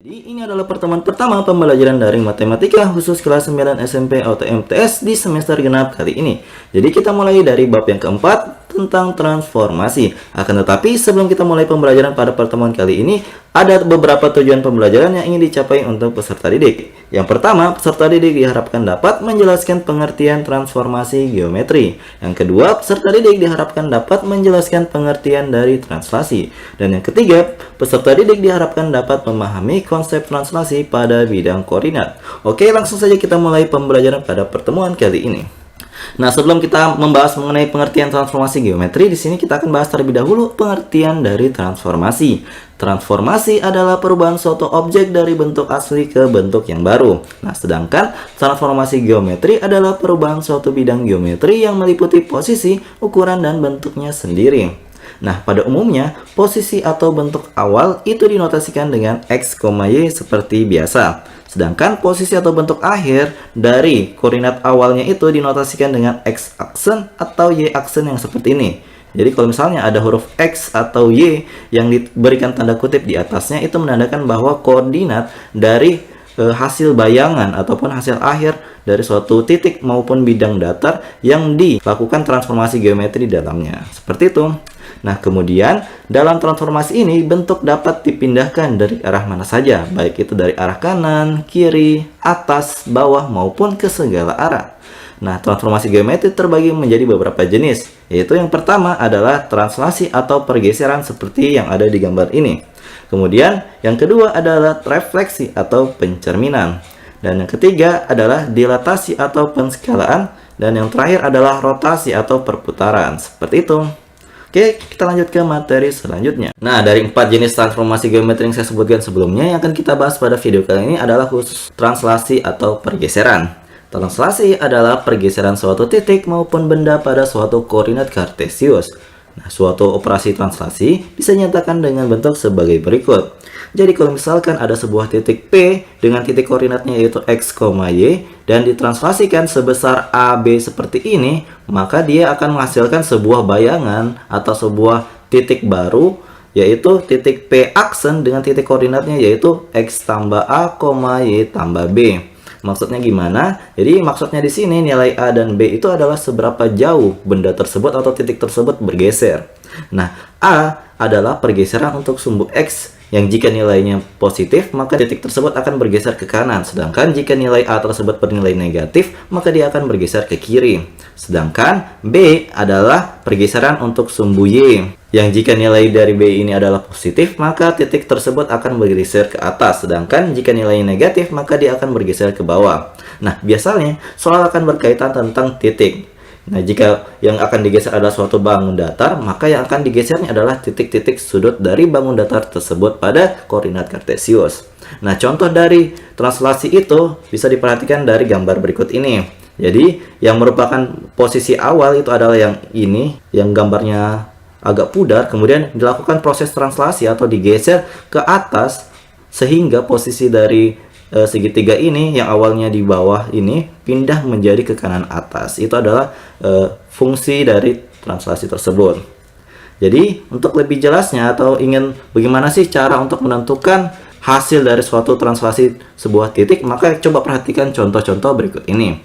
Jadi ini adalah pertemuan pertama pembelajaran daring matematika khusus kelas 9 SMP atau MTS di semester genap kali ini. Jadi kita mulai dari bab yang keempat tentang transformasi. Akan tetapi sebelum kita mulai pembelajaran pada pertemuan kali ini, ada beberapa tujuan pembelajaran yang ingin dicapai untuk peserta didik. Yang pertama, peserta didik diharapkan dapat menjelaskan pengertian transformasi geometri. Yang kedua, peserta didik diharapkan dapat menjelaskan pengertian dari translasi. Dan yang ketiga, peserta didik diharapkan dapat memahami konsep translasi pada bidang koordinat. Oke, langsung saja kita mulai pembelajaran pada pertemuan kali ini. Nah, sebelum kita membahas mengenai pengertian transformasi geometri, di sini kita akan bahas terlebih dahulu pengertian dari transformasi. Transformasi adalah perubahan suatu objek dari bentuk asli ke bentuk yang baru. Nah, sedangkan transformasi geometri adalah perubahan suatu bidang geometri yang meliputi posisi, ukuran, dan bentuknya sendiri. Nah, pada umumnya, posisi atau bentuk awal itu dinotasikan dengan X, Y seperti biasa. Sedangkan posisi atau bentuk akhir dari koordinat awalnya itu dinotasikan dengan X aksen atau Y aksen yang seperti ini. Jadi kalau misalnya ada huruf X atau Y yang diberikan tanda kutip di atasnya, itu menandakan bahwa koordinat dari hasil bayangan ataupun hasil akhir dari suatu titik maupun bidang datar yang dilakukan transformasi geometri di dalamnya. Seperti itu. Nah, kemudian dalam transformasi ini bentuk dapat dipindahkan dari arah mana saja, baik itu dari arah kanan, kiri, atas, bawah, maupun ke segala arah. Nah, transformasi geometri terbagi menjadi beberapa jenis, yaitu yang pertama adalah translasi atau pergeseran seperti yang ada di gambar ini. Kemudian yang kedua adalah refleksi atau pencerminan. Dan yang ketiga adalah dilatasi atau penskalaan. Dan yang terakhir adalah rotasi atau perputaran. Seperti itu. Oke, kita lanjut ke materi selanjutnya. Nah, dari 4 jenis transformasi geometri yang saya sebutkan sebelumnya, yang akan kita bahas pada video kali ini adalah khusus translasi atau pergeseran. Translasi adalah pergeseran suatu titik maupun benda pada suatu koordinat kartesius. Nah, suatu operasi translasi bisa dinyatakan dengan bentuk sebagai berikut. Jadi kalau misalkan ada sebuah titik P dengan titik koordinatnya yaitu X, Y dan ditranslasikan sebesar AB seperti ini, maka dia akan menghasilkan sebuah bayangan atau sebuah titik baru yaitu titik P aksen dengan titik koordinatnya yaitu X tambah A, Y tambah B. Maksudnya gimana? Jadi maksudnya di sini nilai A dan B itu adalah seberapa jauh benda tersebut atau titik tersebut bergeser. Nah, A adalah pergeseran untuk sumbu X yang jika nilainya positif, maka titik tersebut akan bergeser ke kanan. Sedangkan jika nilai A tersebut bernilai negatif, maka dia akan bergeser ke kiri. Sedangkan B adalah pergeseran untuk sumbu Y, yang jika nilai dari B ini adalah positif, maka titik tersebut akan bergeser ke atas. Sedangkan jika nilainya negatif, maka dia akan bergeser ke bawah. Nah, biasanya soal akan berkaitan tentang titik. Nah, jika yang akan digeser adalah suatu bangun datar, maka yang akan digesernya adalah titik-titik sudut dari bangun datar tersebut pada koordinat kartesius. Nah, contoh dari translasi itu bisa diperhatikan dari gambar berikut ini. Jadi, yang merupakan posisi awal itu adalah yang ini, yang gambarnya agak pudar, kemudian dilakukan proses translasi atau digeser ke atas sehingga posisi dari segitiga ini yang awalnya di bawah ini pindah menjadi ke kanan atas. Itu adalah fungsi dari translasi tersebut. Jadi untuk lebih jelasnya atau ingin bagaimana sih cara untuk menentukan hasil dari suatu translasi sebuah titik, maka coba perhatikan contoh-contoh berikut ini.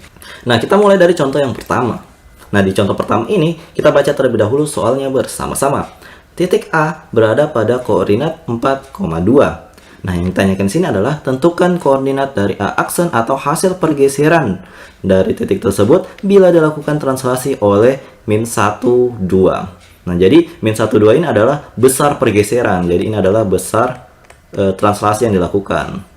Nah, kita mulai dari contoh yang pertama. Nah, di contoh pertama ini kita baca terlebih dahulu soalnya bersama-sama. Titik A berada pada koordinat 4,2. Nah, yang ditanyakan di sini adalah tentukan koordinat dari A aksen atau hasil pergeseran dari titik tersebut bila dilakukan translasi oleh -1, 2. Nah, jadi -1, 2 ini adalah besar pergeseran. Jadi ini adalah besar translasi yang dilakukan.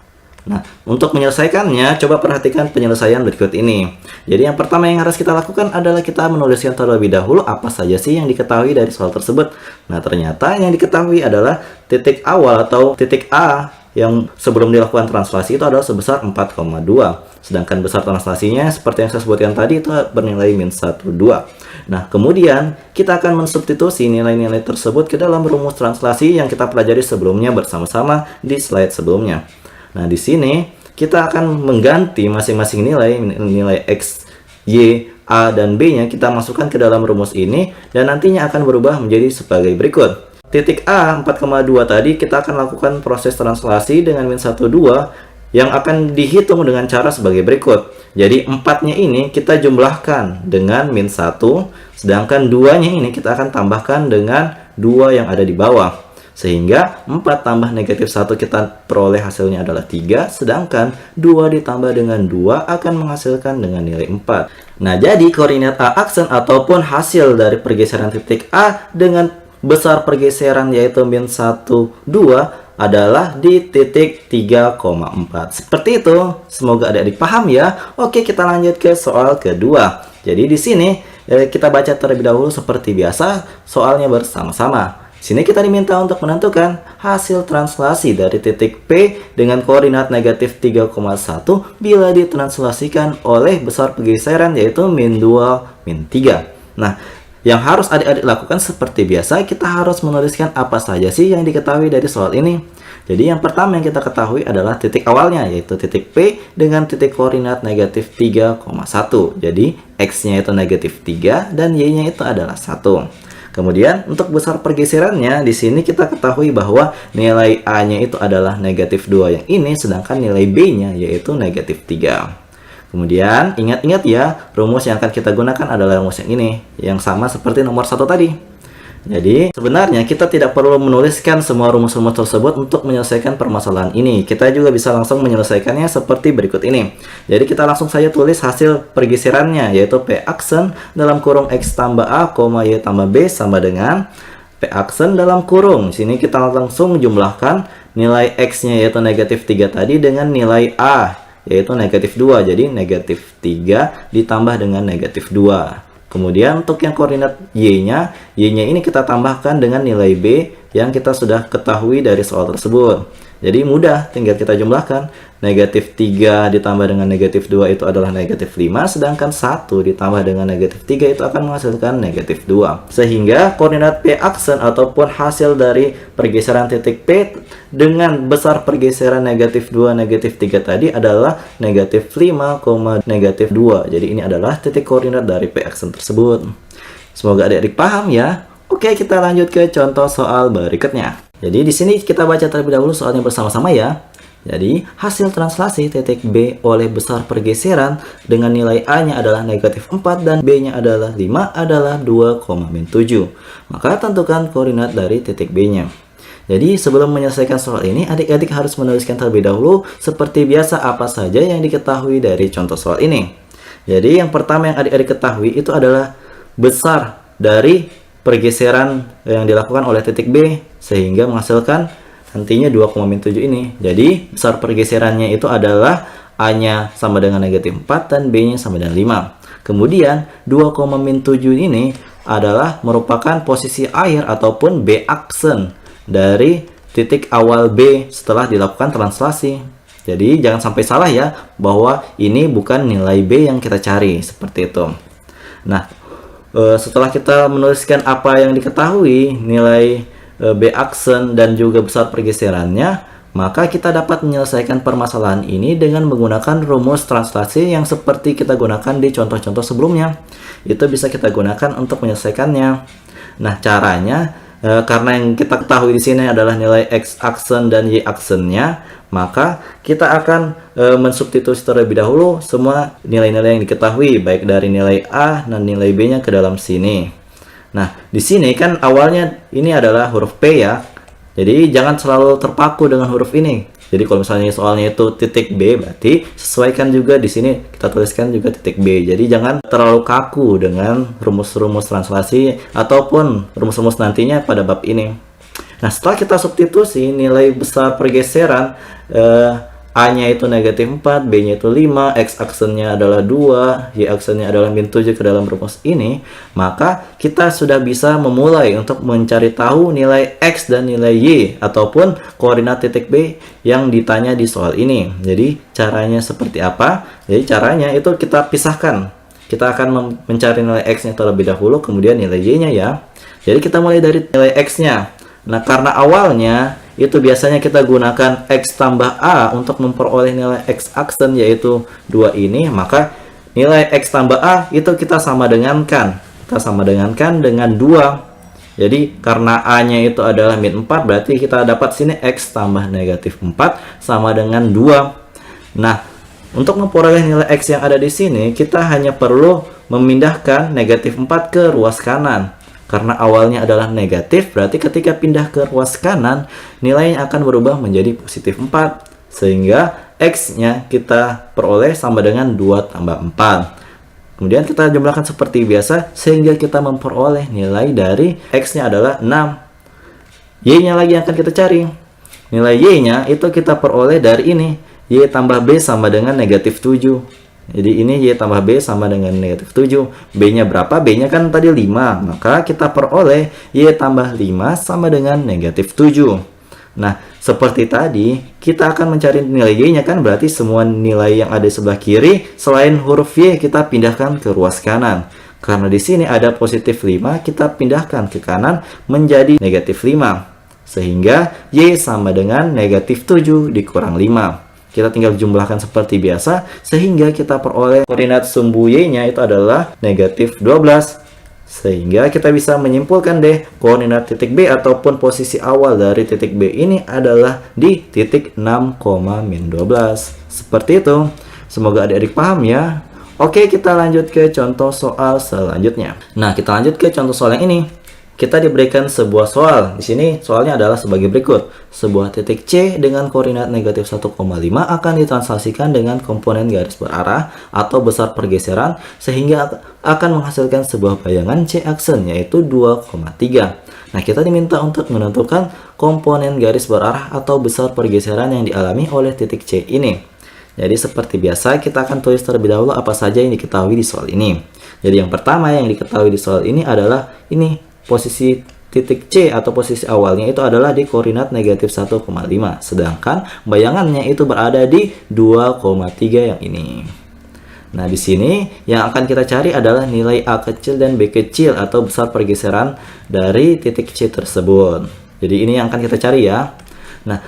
Nah, untuk menyelesaikannya, coba perhatikan penyelesaian berikut ini. Jadi yang pertama yang harus kita lakukan adalah kita menuliskan terlebih dahulu apa saja sih yang diketahui dari soal tersebut. Nah, ternyata yang diketahui adalah titik awal atau titik A yang sebelum dilakukan translasi itu adalah sebesar 4,2. Sedangkan besar translasinya seperti yang saya sebutkan tadi itu bernilai -1, 2. Nah, kemudian kita akan mensubstitusi nilai-nilai tersebut ke dalam rumus translasi yang kita pelajari sebelumnya bersama-sama di slide sebelumnya. Nah, di sini kita akan mengganti masing-masing nilai X, Y, A, dan B-nya kita masukkan ke dalam rumus ini dan nantinya akan berubah menjadi sebagai berikut. titik A 4,2 tadi kita akan lakukan proses translasi dengan min 1, 2 yang akan dihitung dengan cara sebagai berikut. Jadi 4-nya ini kita jumlahkan dengan min 1, sedangkan 2-nya ini kita akan tambahkan dengan 2 yang ada di bawah. Sehingga 4 tambah negatif 1 kita peroleh hasilnya adalah 3, sedangkan 2 ditambah dengan 2 akan menghasilkan dengan nilai 4. Nah, jadi koordinat A aksen ataupun hasil dari pergeseran titik A dengan besar pergeseran yaitu min 1, 2 adalah di titik 3,4. Seperti itu. Semoga adik-adik paham ya. Oke, kita lanjut ke soal kedua. Jadi di sini kita baca terlebih dahulu seperti biasa soalnya bersama-sama. Sini kita diminta untuk menentukan hasil translasi dari titik P dengan koordinat negatif 3,1 bila ditranslasikan oleh besar pergeseran yaitu min 2, min 3. Nah, yang harus adik-adik lakukan seperti biasa, kita harus menuliskan apa saja sih yang diketahui dari soal ini. Jadi yang pertama yang kita ketahui adalah titik awalnya, yaitu titik P dengan titik koordinat negatif 3,1. Jadi X-nya itu negatif 3 dan Y-nya itu adalah 1. Kemudian untuk besar pergeserannya di sini kita ketahui bahwa nilai A-nya itu adalah negatif 2 yang ini, sedangkan nilai B-nya yaitu negatif 3. Kemudian ingat-ingat ya, rumus yang akan kita gunakan adalah rumus yang ini, yang sama seperti nomor 1 tadi. Jadi sebenarnya kita tidak perlu menuliskan semua rumus-rumus tersebut untuk menyelesaikan permasalahan ini. Kita juga bisa langsung menyelesaikannya seperti berikut ini. Jadi kita langsung saja tulis hasil pergeserannya, yaitu P aksen dalam kurung X tambah A, Y tambah B sama dengan P aksen dalam kurung. Sini kita langsung jumlahkan nilai X-nya yaitu negatif 3 tadi dengan nilai A yaitu negatif 2. Jadi negatif 3 ditambah dengan negatif 2. Kemudian untuk yang koordinat Y-nya ini kita tambahkan dengan nilai B yang kita sudah ketahui dari soal tersebut. Jadi mudah, tinggal kita jumlahkan. Negatif 3 ditambah dengan negatif 2 itu adalah negatif 5, sedangkan 1 ditambah dengan negatif 3 itu akan menghasilkan negatif 2. Sehingga koordinat P aksen ataupun hasil dari pergeseran titik P dengan besar pergeseran negatif 2, negatif 3 tadi adalah negatif 5, negatif 2. Jadi ini adalah titik koordinat dari P aksen tersebut. Semoga adik-adik paham ya. Oke, kita lanjut ke contoh soal berikutnya. Jadi di sini kita baca terlebih dahulu soalnya bersama-sama ya. Jadi hasil translasi titik B oleh besar pergeseran dengan nilai A-nya adalah negatif 4 dan B-nya adalah 5 adalah 2,7. Maka tentukan koordinat dari titik B-nya. Jadi sebelum menyelesaikan soal ini, adik-adik harus menuliskan terlebih dahulu seperti biasa apa saja yang diketahui dari contoh soal ini. Jadi yang pertama yang adik-adik ketahui itu adalah besar dari pergeseran yang dilakukan oleh titik B sehingga menghasilkan nantinya 2,7 ini. Jadi besar pergeserannya itu adalah A-nya sama dengan negatif 4 dan B-nya sama dengan 5. Kemudian 2,7 ini adalah merupakan posisi akhir ataupun B aksen dari titik awal B setelah dilakukan translasi. Jadi jangan sampai salah ya, bahwa ini bukan nilai B yang kita cari, seperti itu. Nah, setelah kita menuliskan apa yang diketahui, nilai B aksen dan juga besar pergeserannya, maka kita dapat menyelesaikan permasalahan ini dengan menggunakan rumus translasi yang seperti kita gunakan di contoh-contoh sebelumnya. Itu bisa kita gunakan untuk menyelesaikannya. Nah, caranya karena yang kita ketahui di sini adalah nilai X aksen dan Y aksennya, maka kita akan mensubstitusi terlebih dahulu semua nilai-nilai yang diketahui baik dari nilai A dan nilai B-nya ke dalam sini. Nah, di sini kan awalnya ini adalah huruf P ya. Jadi jangan selalu terpaku dengan huruf ini. Jadi kalau misalnya soalnya itu titik B, berarti sesuaikan juga di sini kita tuliskan juga titik B. Jadi jangan terlalu kaku dengan rumus-rumus translasi ataupun rumus-rumus nantinya pada bab ini. Nah, setelah kita substitusi nilai besar pergeseran, A-nya itu negatif 4, B-nya itu 5, X aksennya adalah 2, Y aksennya adalah min 7 ke dalam rumus ini, maka kita sudah bisa memulai untuk mencari tahu nilai X dan nilai Y ataupun koordinat titik B yang ditanya di soal ini. Jadi caranya seperti apa? Jadi caranya itu kita pisahkan. Kita akan mencari nilai X-nya terlebih dahulu, kemudian nilai Y-nya ya. Jadi kita mulai dari nilai X-nya. Nah, karena awalnya itu biasanya kita gunakan X tambah A untuk memperoleh nilai X aksen yaitu 2 ini, maka nilai X tambah A itu kita sama dengankan. Kita sama dengankan dengan 2 Jadi karena A-nya itu adalah min 4, berarti kita dapat sini X tambah negatif 4 sama dengan 2. Nah, untuk memperoleh nilai X yang ada di sini, kita hanya perlu memindahkan negatif 4 ke ruas kanan. Karena awalnya adalah negatif, berarti ketika pindah ke ruas kanan, nilainya akan berubah menjadi positif 4. Sehingga X-nya kita peroleh sama dengan 2 tambah 4. Kemudian kita jumlahkan seperti biasa sehingga kita memperoleh nilai dari X-nya adalah 6. Y-nya lagi yang akan kita cari. Nilai Y-nya itu kita peroleh dari ini. Y tambah B sama dengan negatif 7. Jadi ini Y tambah B sama dengan negatif 7. B-nya berapa? B-nya kan tadi 5. Maka kita peroleh Y tambah 5 sama dengan negatif 7. Nah, seperti tadi, kita akan mencari nilai Y-nya kan, berarti semua nilai yang ada di sebelah kiri selain huruf Y kita pindahkan ke ruas kanan. Karena di sini ada positif 5, kita pindahkan ke kanan menjadi negatif 5. Sehingga Y sama dengan negatif 7 dikurang 5. Kita tinggal jumlahkan seperti biasa, sehingga kita peroleh koordinat sumbu Y-nya itu adalah negatif 12. Sehingga kita bisa menyimpulkan deh, koordinat titik B ataupun posisi awal dari titik B ini adalah di titik 6,-12. Seperti itu. Semoga adik-adik paham ya. Oke, kita lanjut ke contoh soal selanjutnya. Nah, kita lanjut ke contoh soal yang ini. Kita diberikan sebuah soal. Di sini soalnya adalah sebagai berikut. Sebuah titik C dengan koordinat negatif 1,5 akan ditranslasikan dengan komponen garis berarah atau besar pergeseran sehingga akan menghasilkan sebuah bayangan C aksen yaitu 2,3. Nah, kita diminta untuk menentukan komponen garis berarah atau besar pergeseran yang dialami oleh titik C ini. Jadi seperti biasa kita akan tulis terlebih dahulu apa saja yang diketahui di soal ini. Jadi yang pertama yang diketahui di soal ini adalah ini. Posisi titik C atau posisi awalnya itu adalah di koordinat negatif 1,5. Sedangkan bayangannya itu berada di 2,3 yang ini. Nah, di sini yang akan kita cari adalah nilai A kecil dan B kecil atau besar pergeseran dari titik C tersebut. Jadi ini yang akan kita cari ya. Nah,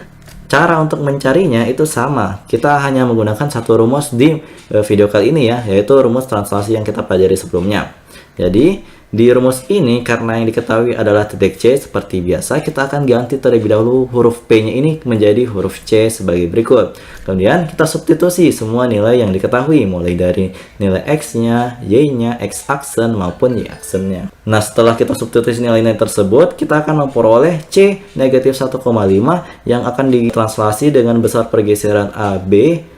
cara untuk mencarinya itu sama. Kita hanya menggunakan satu rumus di video kali ini ya, yaitu rumus translasi yang kita pelajari sebelumnya. Jadi di rumus ini, karena yang diketahui adalah titik C, seperti biasa, kita akan ganti terlebih dahulu huruf P-nya ini menjadi huruf C sebagai berikut. Kemudian kita substitusi semua nilai yang diketahui, mulai dari nilai X-nya, Y-nya, X aksen maupun Y aksennya. Nah, setelah kita substitusi nilai-nilai tersebut, kita akan memperoleh C negatif 1,5 yang akan ditranslasi dengan besar pergeseran AB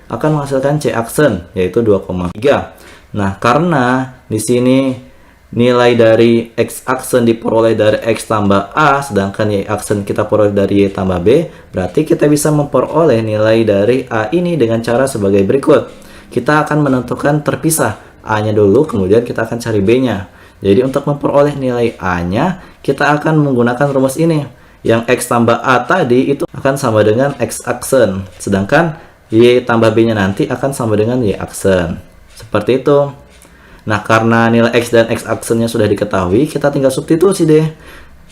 akan menghasilkan C aksen, yaitu 2,3. Nah, karena di sini nilai dari X aksen diperoleh dari X tambah A, sedangkan Y aksen kita peroleh dari Y tambah B, berarti kita bisa memperoleh nilai dari A ini dengan cara sebagai berikut. Kita akan menentukan terpisah A-nya dulu, kemudian kita akan cari B-nya. Jadi untuk memperoleh nilai A-nya, kita akan menggunakan rumus ini. Yang X tambah A tadi itu akan sama dengan X aksen, sedangkan Y tambah B-nya nanti akan sama dengan Y aksen. Seperti itu. Nah, karena nilai X dan X aksennya sudah diketahui, kita tinggal substitusi deh.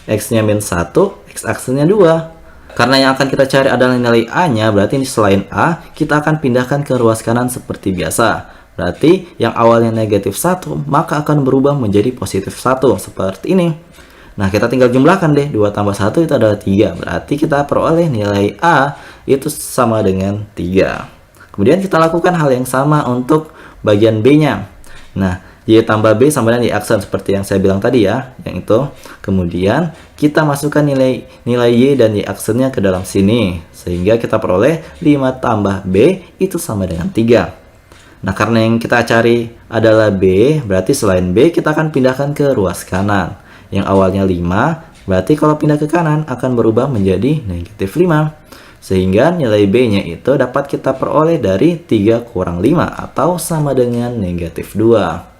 X-nya min 1, X aksennya 2. Karena yang akan kita cari adalah nilai A-nya, berarti ini selain A, kita akan pindahkan ke ruas kanan seperti biasa. Berarti yang awalnya negatif 1, maka akan berubah menjadi positif 1, seperti ini. Nah, kita tinggal jumlahkan deh, 2 tambah 1 itu adalah 3. Berarti kita peroleh nilai A itu sama dengan 3. Kemudian kita lakukan hal yang sama untuk bagian B-nya. Nah, Y tambah B sama dengan Y aksen seperti yang saya bilang tadi ya, yang itu. Kemudian kita masukkan nilai Y dan Y aksennya ke dalam sini, sehingga kita peroleh 5 tambah B itu sama dengan 3. Nah, karena yang kita cari adalah B, berarti selain B kita akan pindahkan ke ruas kanan. Yang awalnya 5, berarti kalau pindah ke kanan akan berubah menjadi negatif 5. Sehingga nilai B-nya itu dapat kita peroleh dari 3 kurang 5 atau sama dengan negatif 2.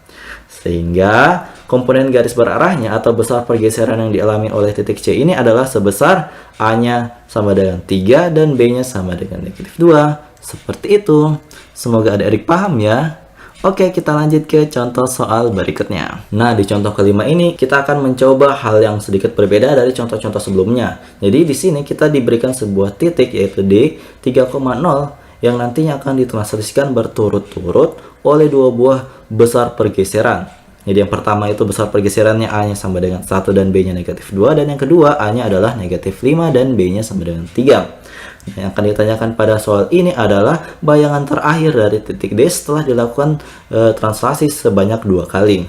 Sehingga komponen garis berarahnya atau besar pergeseran yang dialami oleh titik C ini adalah sebesar A-nya sama dengan 3 dan B-nya sama dengan negatif 2. Seperti itu. Semoga adik-adik paham ya. Oke, kita lanjut ke contoh soal berikutnya. Nah, di contoh kelima ini kita akan mencoba hal yang sedikit berbeda dari contoh-contoh sebelumnya. Jadi di sini kita diberikan sebuah titik yaitu D 3,0 yang nantinya akan ditranslasikan berturut-turut oleh dua buah besar pergeseran. Jadi yang pertama itu besar pergeserannya A-nya sama dengan 1 dan B-nya negatif 2. Dan yang kedua A-nya adalah negatif 5 dan B-nya sama dengan 3. Yang akan ditanyakan pada soal ini adalah bayangan terakhir dari titik D setelah dilakukan translasi sebanyak 2 kali.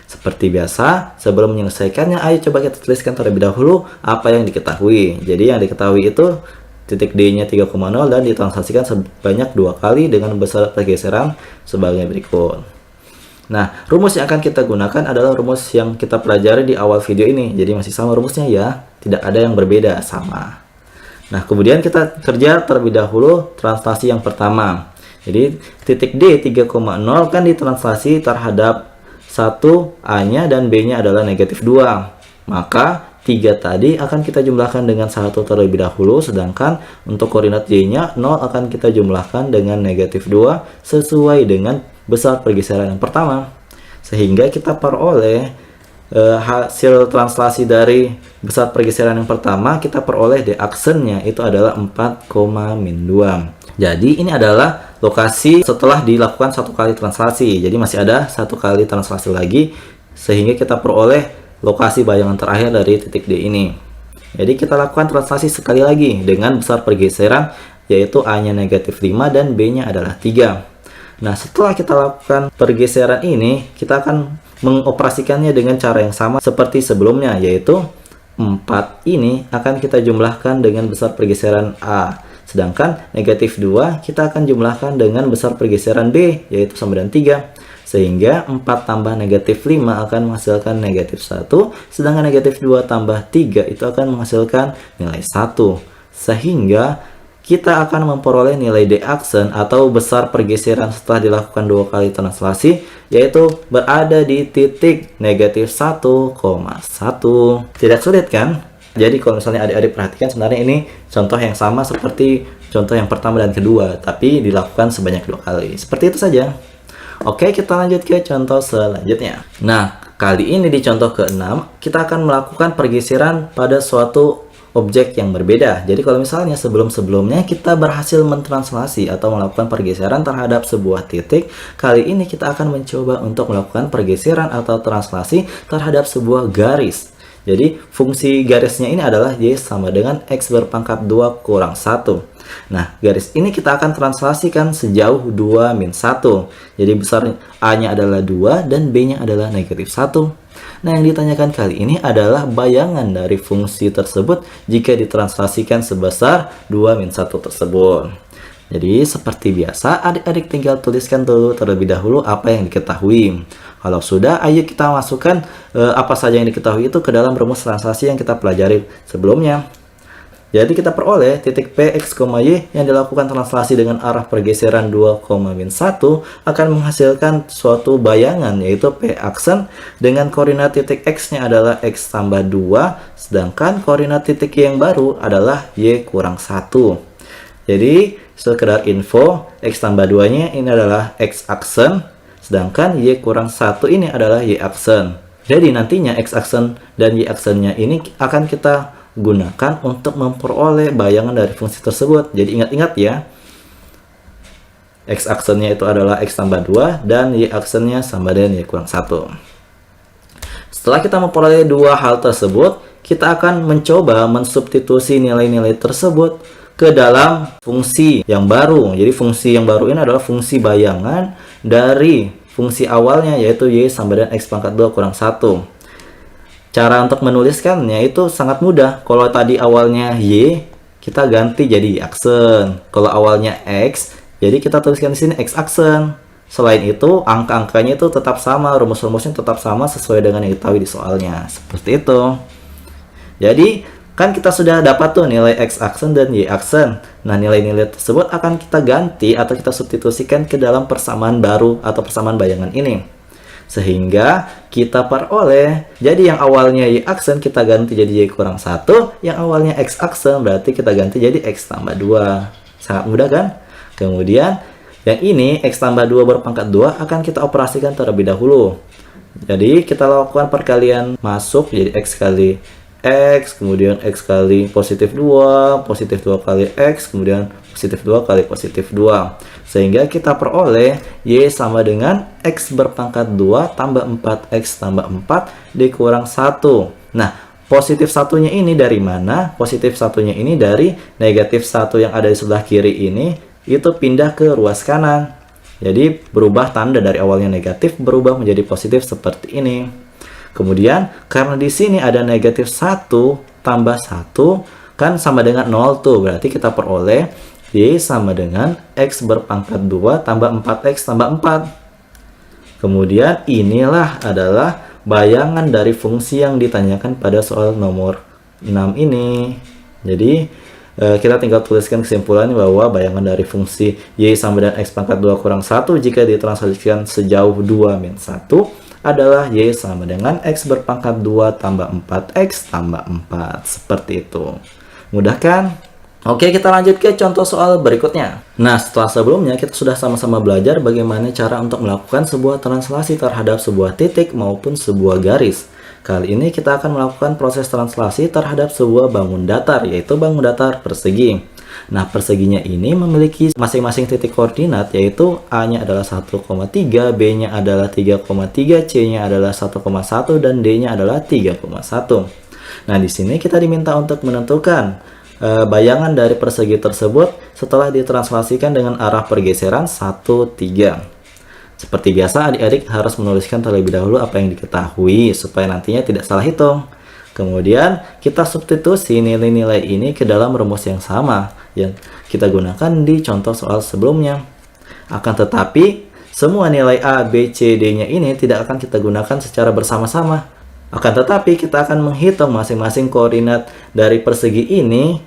Seperti biasa, sebelum menyelesaikannya, ayo coba kita tuliskan terlebih dahulu apa yang diketahui. Jadi yang diketahui itu titik D-nya 3,0 dan ditranslasikan sebanyak 2 kali dengan besar pergeseran sebagai berikut. Nah, rumus yang akan kita gunakan adalah rumus yang kita pelajari di awal video ini. Jadi masih sama rumusnya ya, tidak ada yang berbeda, sama. Nah, kemudian kita kerja terlebih dahulu translasi yang pertama. Jadi titik D 3,0 kan ditranslasi terhadap 1 A-nya dan B-nya adalah negatif 2. Maka 3 tadi akan kita jumlahkan dengan 1 terlebih dahulu, sedangkan untuk koordinat Y-nya 0 akan kita jumlahkan dengan negatif 2 sesuai dengan besar pergeseran yang pertama. Sehingga kita peroleh hasil translasi dari besar pergeseran yang pertama, kita peroleh D aksennya itu adalah 4,-2. Jadi ini adalah lokasi setelah dilakukan 1 kali translasi. Jadi masih ada 1 kali translasi lagi, sehingga kita peroleh lokasi bayangan terakhir dari titik D ini. Jadi kita lakukan translasi sekali lagi dengan besar pergeseran, yaitu A-nya negatif 5 dan B-nya adalah 3. Nah, setelah kita lakukan pergeseran ini, kita akan mengoperasikannya dengan cara yang sama seperti sebelumnya, yaitu 4 ini akan kita jumlahkan dengan besar pergeseran A. Sedangkan negatif 2 kita akan jumlahkan dengan besar pergeseran B, yaitu sama dengan 3. Sehingga 4 tambah negatif 5 akan menghasilkan negatif 1. Sedangkan negatif 2 tambah 3 itu akan menghasilkan nilai 1. Sehingga kita akan memperoleh nilai D aksen atau besar pergeseran setelah dilakukan 2 kali translasi, yaitu berada di titik negatif 1,1. Tidak sulit kan? Jadi kalau misalnya adik-adik perhatikan, sebenarnya ini contoh yang sama seperti contoh yang pertama dan kedua, tapi dilakukan sebanyak 2 kali. Seperti itu saja. Oke, kita lanjut ke contoh selanjutnya. Nah, kali ini di contoh ke-6, kita akan melakukan pergeseran pada suatu objek yang berbeda. Jadi kalau misalnya sebelum-sebelumnya kita berhasil mentranslasi atau melakukan pergeseran terhadap sebuah titik, kali ini kita akan mencoba untuk melakukan pergeseran atau translasi terhadap sebuah garis. Jadi fungsi garisnya ini adalah Y sama dengan X berpangkat 2 kurang 1. Nah, garis ini kita akan translasikan sejauh 2-1. Jadi besar A-nya adalah 2 dan B-nya adalah negatif 1. Nah, yang ditanyakan kali ini adalah bayangan dari fungsi tersebut jika ditranslasikan sebesar 2-1 tersebut. Jadi, seperti biasa, adik-adik tinggal tuliskan dulu terlebih dahulu apa yang diketahui. Kalau sudah, ayo kita masukkan apa saja yang diketahui itu ke dalam rumus translasi yang kita pelajari sebelumnya. Jadi kita peroleh titik P, X, Y yang dilakukan translasi dengan arah pergeseran 2,-1 akan menghasilkan suatu bayangan, yaitu P aksen dengan koordinat titik X-nya adalah X tambah 2, sedangkan koordinat titik yang baru adalah Y kurang 1. Jadi sekedar info, X tambah 2-nya ini adalah X aksen, sedangkan Y kurang 1 ini adalah Y aksen. Jadi nantinya X aksen dan Y aksennya ini akan kita gunakan untuk memperoleh bayangan dari fungsi tersebut. Jadi ingat-ingat ya, X aksennya itu adalah X tambah 2 dan Y aksennya sama dengan Y kurang 1. Setelah kita memperoleh dua hal tersebut, kita akan mencoba mensubstitusi nilai-nilai tersebut ke dalam fungsi yang baru. Jadi fungsi yang baru ini adalah fungsi bayangan dari fungsi awalnya, yaitu Y sama dengan X pangkat 2 kurang 1. Cara untuk menuliskannya itu sangat mudah. Kalau tadi awalnya Y, kita ganti jadi Y aksen. Kalau awalnya X, jadi kita tuliskan di sini X aksen. Selain itu, angka-angkanya itu tetap sama, rumus-rumusnya tetap sama sesuai dengan yang diketahui di soalnya. Seperti itu. Jadi, kan kita sudah dapat tuh nilai X aksen dan Y aksen. Nah, nilai-nilai tersebut akan kita ganti atau kita substitusikan ke dalam persamaan baru atau persamaan bayangan ini. Sehingga kita peroleh, jadi yang awalnya Y aksen kita ganti jadi Y kurang 1, yang awalnya X aksen berarti kita ganti jadi X tambah 2. Sangat mudah kan? Kemudian yang ini X tambah 2 berpangkat 2 akan kita operasikan terlebih dahulu. Jadi kita lakukan perkalian masuk jadi X kali X, kemudian X kali positif 2 kali X, kemudian Positif 2 kali positif 2. Sehingga kita peroleh Y sama dengan X berpangkat 2 tambah 4X tambah 4 dikurang 1. Nah, positif satunya ini dari mana? Positif satunya ini dari negatif 1 yang ada di sebelah kiri ini, itu pindah ke ruas kanan. Jadi berubah tanda dari awalnya negatif berubah menjadi positif seperti ini. Kemudian karena di sini ada negatif 1 tambah 1 kan sama dengan 0 tuh. Berarti kita peroleh Y sama dengan X berpangkat 2 tambah 4X tambah 4. Kemudian inilah adalah bayangan dari fungsi yang ditanyakan pada soal nomor 6 ini. Jadi kita tinggal tuliskan kesimpulannya bahwa bayangan dari fungsi Y sama dengan X pangkat 2 kurang 1 jika ditranslasikan sejauh 2 min 1 adalah Y sama dengan X berpangkat 2 tambah 4X tambah 4. Seperti itu. Mudah kan? Oke, kita lanjut ke contoh soal berikutnya. Nah, setelah sebelumnya kita sudah sama-sama belajar bagaimana cara untuk melakukan sebuah translasi terhadap sebuah titik maupun sebuah garis. Kali ini kita akan melakukan proses translasi terhadap sebuah bangun datar, yaitu bangun datar persegi. Nah, perseginya ini memiliki masing-masing titik koordinat, yaitu A-nya adalah 1,3, B-nya adalah 3,3, C-nya adalah 1,1, dan D-nya adalah 3,1. Nah, di sini kita diminta untuk menentukan bayangan dari persegi tersebut setelah ditranslasikan dengan arah pergeseran 1, 3. Seperti biasa, adik-adik harus menuliskan terlebih dahulu apa yang diketahui supaya nantinya tidak salah hitung. Kemudian kita substitusi nilai-nilai ini ke dalam rumus yang sama yang kita gunakan di contoh soal sebelumnya. Akan tetapi, semua nilai A, B, C, D-nya ini tidak akan kita gunakan secara bersama-sama. Akan tetapi kita akan menghitung masing-masing koordinat dari persegi ini,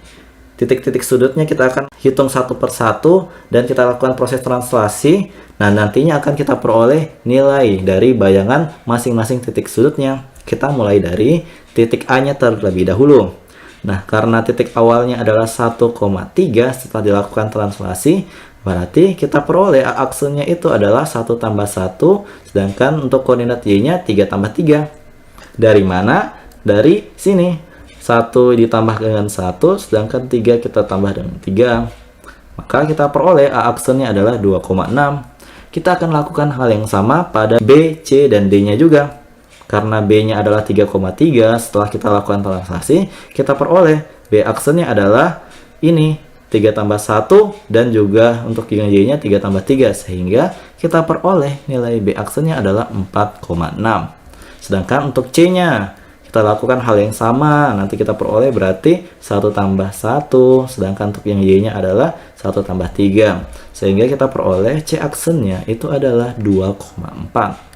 titik-titik sudutnya kita akan hitung satu per satu dan kita lakukan proses translasi. Nah, nantinya akan kita peroleh nilai dari bayangan masing-masing titik sudutnya. Kita mulai dari titik A-nya terlebih dahulu. Nah, karena titik awalnya adalah 1,3 setelah dilakukan translasi, berarti kita peroleh A aksennya itu adalah 1 tambah 1, sedangkan untuk koordinat Y-nya 3 tambah 3. Dari mana? Dari sini. 1 ditambah dengan 1, sedangkan 3 kita tambah dengan 3. Maka kita peroleh A aksennya adalah 2,6. Kita akan lakukan hal yang sama pada B, C, dan D-nya juga. Karena B-nya adalah 3,3, setelah kita lakukan translasi, kita peroleh B aksennya adalah ini, 3 tambah 1, dan juga untuk yang Y-nya 3 tambah 3. Sehingga kita peroleh nilai B aksennya adalah 4,6. Sedangkan untuk C-nya, kita lakukan hal yang sama. Nanti kita peroleh berarti 1 tambah 1. Sedangkan untuk yang Y-nya adalah 1 tambah 3. Sehingga kita peroleh C aksennya itu adalah 2,4.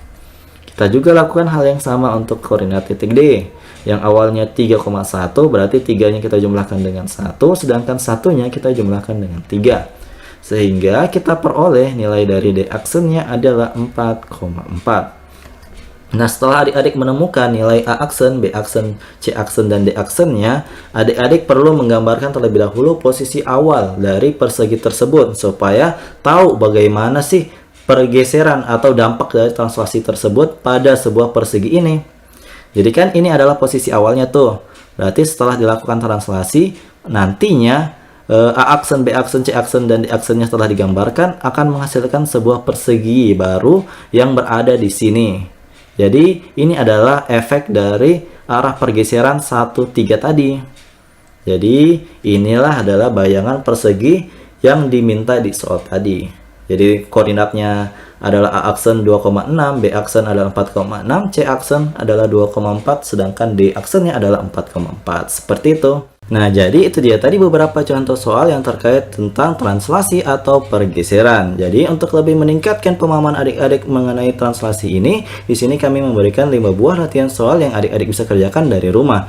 Kita juga lakukan hal yang sama untuk koordinat titik D. Yang awalnya 3,1 berarti 3-nya kita jumlahkan dengan 1. Sedangkan 1-nya kita jumlahkan dengan 3. Sehingga kita peroleh nilai dari D aksennya adalah 4,4. Nah, setelah adik-adik menemukan nilai A aksen, B aksen, C aksen, dan D aksennya, adik-adik perlu menggambarkan terlebih dahulu posisi awal dari persegi tersebut supaya tahu bagaimana sih pergeseran atau dampak dari translasi tersebut pada sebuah persegi ini. Jadi kan ini adalah posisi awalnya tuh. Berarti setelah dilakukan translasi, nantinya A aksen, B aksen, C aksen, dan D aksennya setelah digambarkan akan menghasilkan sebuah persegi baru yang berada di sini. Jadi ini adalah efek dari arah pergeseran 1, 3 tadi. Jadi inilah adalah bayangan persegi yang diminta di soal tadi. Jadi koordinatnya adalah A aksen 2,6, B aksen adalah 4,6, C aksen adalah 2,4, sedangkan D aksennya adalah 4,4. Seperti itu. Nah, jadi itu dia tadi beberapa contoh soal yang terkait tentang translasi atau pergeseran. Jadi, untuk lebih meningkatkan pemahaman adik-adik mengenai translasi ini, di sini kami memberikan 5 buah latihan soal yang adik-adik bisa kerjakan dari rumah.